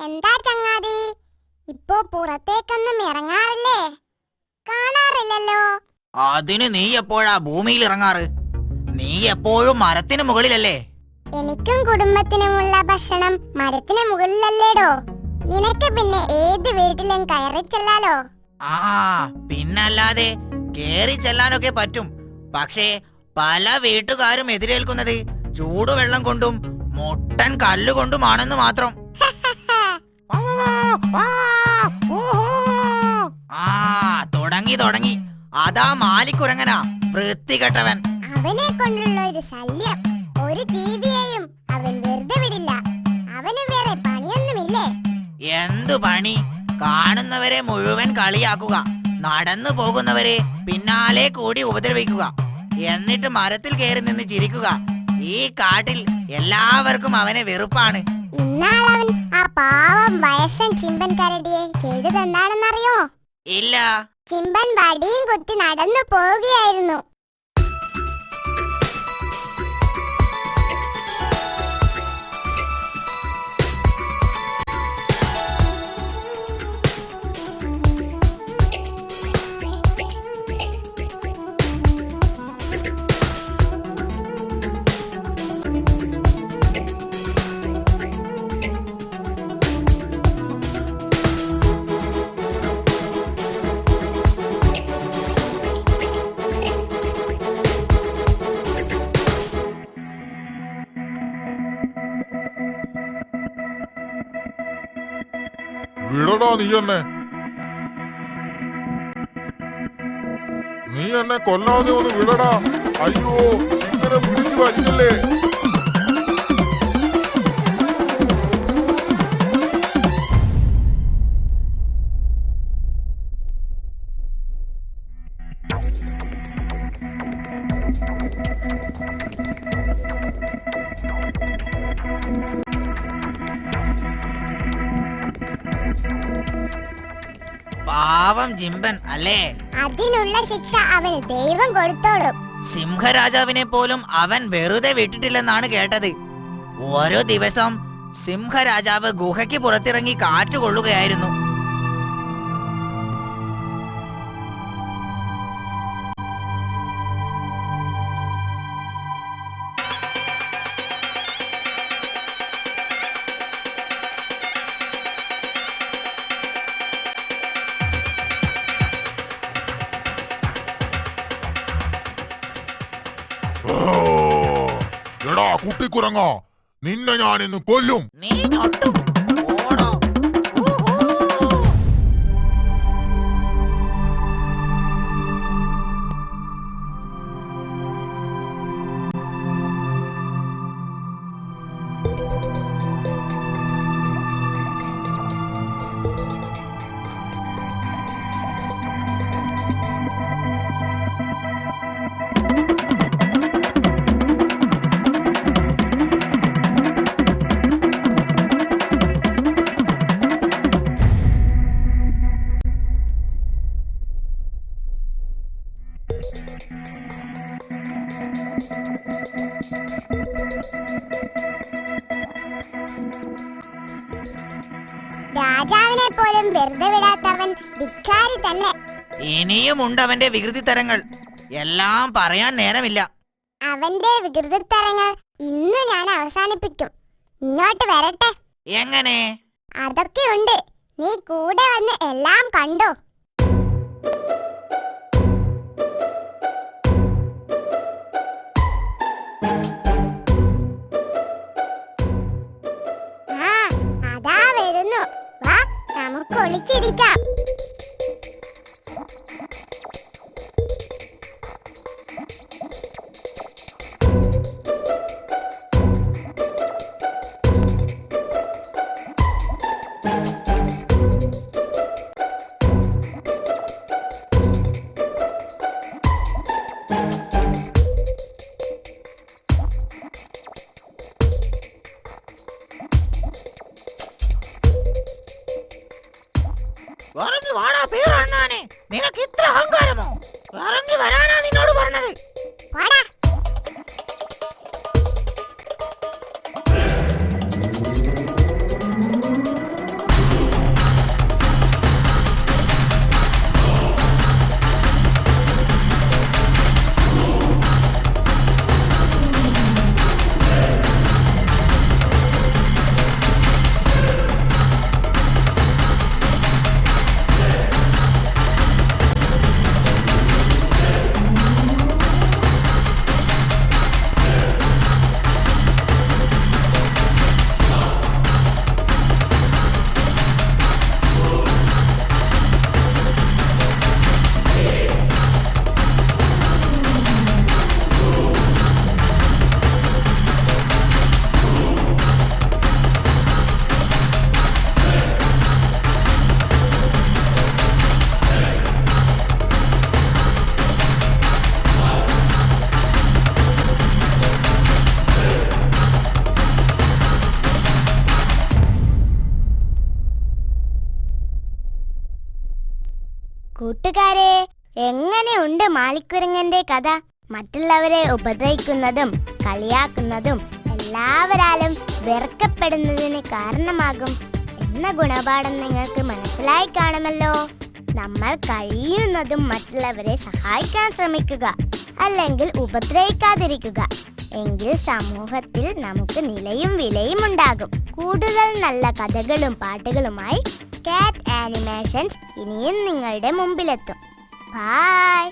എന്താ ചങ്ങാതി, ഇപ്പോ പുറത്തേക്കൊന്നും ഇറങ്ങാറില്ലേ? കാണാറില്ലല്ലോ. അതിന് നീ എപ്പോഴാ ഭൂമിയിൽ ഇറങ്ങാറ്? നീ എപ്പോഴും മരത്തിന് മുകളിലല്ലേ? എനിക്കും കുടുംബത്തിനുമുള്ള ഭക്ഷണം മരത്തിന് മുകളിലല്ലേടോ. നിനക്ക് പിന്നെ ഏത് വീട്ടിലും കയറി ചെല്ലാലോ. ആ പിന്നല്ലാതെ കേറി ചെല്ലാനൊക്കെ പറ്റും. പക്ഷേ പല വീട്ടുകാരും എതിരേൽക്കുന്നത് ചൂടുവെള്ളം കൊണ്ടും മുട്ടൻ കല്ലുകൊണ്ടുമാണെന്ന് മാത്രം. തുടങ്ങി അതാ മാലിക്കുരങ്ങനാ, വൃത്തികെട്ടവൻ. അവനെ കൊണ്ടുള്ള ഒരു ശല്യം. ഒരു ജീവിയെയും അവൻ വെറുതെ വിടില്ല. അവന് വേറെ പണിയൊന്നുമില്ലേ? എന്തു പണി? കാണുന്നവരെ മുഴുവൻ കളിയാക്കുക, നടന്നു പോകുന്നവരെ പിന്നാലെ കൂടി ഉപദ്രവിക്കുക, എന്നിട്ട് മരത്തിൽ കയറി നിന്ന് ചിരിക്കുക. ഈ കാട്ടിൽ എല്ലാവർക്കും അവനെ വെറുപ്പാണ്. ഇന്നാളവൻ ആ പാവം വയസ്സൻ ചിമ്പൻ കരടിയെ ചെയ്തതെന്താണെന്നറിയോ? ഇല്ല. ചിമ്പൻ വടിയും കുത്തി നടന്നു പോവുകയായിരുന്നു. വിടടാ നീ എന്നെ കൊല്ലാതെ ഒന്ന് വിടടാ. അയ്യോ, ഇങ്ങനെ പിടിച്ചു വലിക്കല്ലേ. പാവം ജിമ്പൻ അല്ലേ? അതിനുള്ള ശിക്ഷ അവന് ദൈവം കൊടുത്തോളും. സിംഹരാജാവിനെ പോലും അവൻ വെറുതെ വിട്ടിട്ടില്ലെന്നാണ് കേട്ടത്. ഓരോ ദിവസം സിംഹരാജാവ് ഗുഹയ്ക്ക് പുറത്തിറങ്ങി കാറ്റുകൊള്ളുകയായിരുന്നു. എടാ കുട്ടിക്കുരങ്ങ, നിന്നെ ഞാനിന്ന് കൊല്ലും. നീ ഞൊട്ടും. ഓടോ. രാജാവിനെ പോലും വെറുതെ വിടാത്തവൻ ധിക്കാരി തന്നെ. ഇനിയും ഉണ്ട് അവന്റെ വികൃതിത്തരങ്ങൾ. എല്ലാം പറയാൻ നേരമില്ല. അവന്റെ വികൃതിത്തരങ്ങൾ ഇന്ന് ഞാൻ അവസാനിപ്പിക്കും. ഇങ്ങോട്ട് വരട്ടെ. എങ്ങനെ? അതൊക്കെയുണ്ട്. നീ കൂടെ വന്ന് എല്ലാം കണ്ടോ. ആ അതാ വരുന്നു. വാ, നമുക്ക് ഒളിച്ചിരിക്കാം. ഇറങ്ങി വാടാ പേരണ്ണാനെ, നിനക്ക് ഇത്ര അഹങ്കാരമോ? ഇറങ്ങി വരാനാ നിന്നോട് പറഞ്ഞത്. പോടാ. കൂട്ടുകാരെ, എങ്ങനെയുണ്ട് മാളിക്കുരങ്ങന്റെ കഥ? മറ്റുള്ളവരെ ഉപദ്രവിക്കുന്നതും കളിയാക്കുന്നതും എല്ലാവരാലും വെറുക്കപ്പെടുന്നതിന് കാരണമാകും എന്ന ഗുണപാഠം നിങ്ങൾക്ക് മനസ്സിലായി കാണുമല്ലോ. നമ്മൾ കഴിയുന്നതും മറ്റുള്ളവരെ സഹായിക്കാൻ ശ്രമിക്കുക, അല്ലെങ്കിൽ ഉപദ്രവിക്കാതിരിക്കുക. എങ്കിൽ സമൂഹത്തിൽ നമുക്ക് നിലയും വിലയും ഉണ്ടാകും. കൂടുതൽ നല്ല കഥകളും പാട്ടുകളുമായി കാറ്റ് ആനിമേഷൻസ് ഇനിയും നിങ്ങളുടെ മുമ്പിലെത്തും. ബൈ.